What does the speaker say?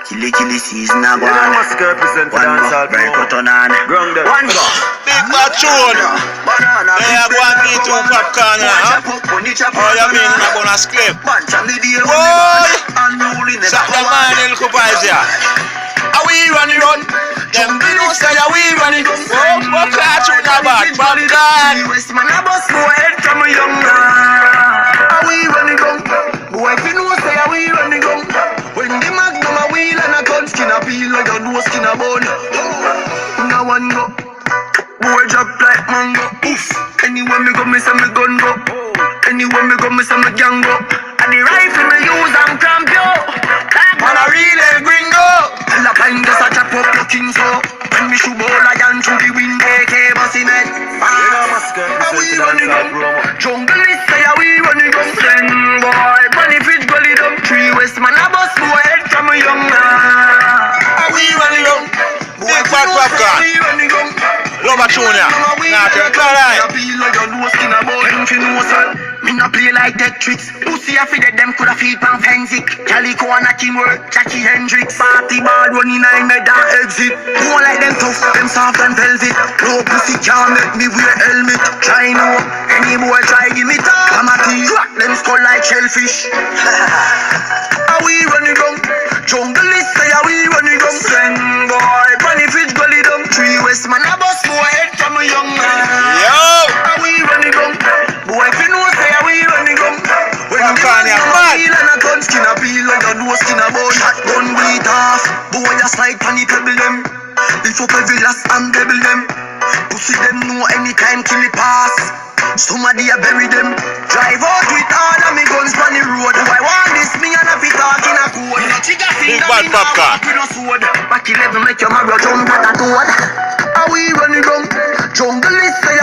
Killy season a go You on. must represent the One dancehall go, break floor. out on on. Ground there. One go. Big bad tune. They are going to eat two popcorn, huh? Oh, you mean you're not gonna clip? Boy! Sat the man in the pies here. Are we running run? Them people say are we running? Oh, what class you not bad? Popcorn! West man a bus go head from a young man. Are we running gun? Boy, if you know say are we running gun? When the magnum a wheel and a gun skin a peel like a no skin a bone. Now one go. Boy drop like mango. Oof. Anywhere me go, me say me gun go. Anywhere me go, me say me gang go. And the rifle me use and cramp yo. Man a real gringo. Tell a kind just a chop up looking so. When me shoot ball lion through the wind, AK bossy man. You must represent the dancehall floor. Jungle is say a we running gun. Send boy, bunny fridge gully down. 3 West man a bus go head from a young man. Are we running run? Big bad popcorn. Love a tune ya. Nah, tell I feel like you know skin about him, you know sir. Me not play like dead tricks. Pussy I feed them coulda feed pan Fenzik. Calico and a teamwork, Jackie Hendrix. Party ball running I made that exit. Don't like them tough, them soft and velvet. No pussy can't make me wear helmet. Try no, any boy try give me top. I'm a tea, crack them skull like shellfish. Are we running down? Jungle is say are we running down? Send boy, bunny fridge gully down. 3 West man a bus go head from a young man. Yo! Are we running down? Boy, if you know say are we running down? When the man a feel and a gun skin a peel like a no skin a bone. Shotgun beat off. Boy a slide pan it pebble them. Lift up every last and double them. Pussy them know anytime kill it pass. Somebody a bury them. Drive out with all of me guns on the road. Who I want this me and a fit talk in a code. Big bad popcorn. Back 11 make your marrow jump at a toad. Are we running down? Jungle is say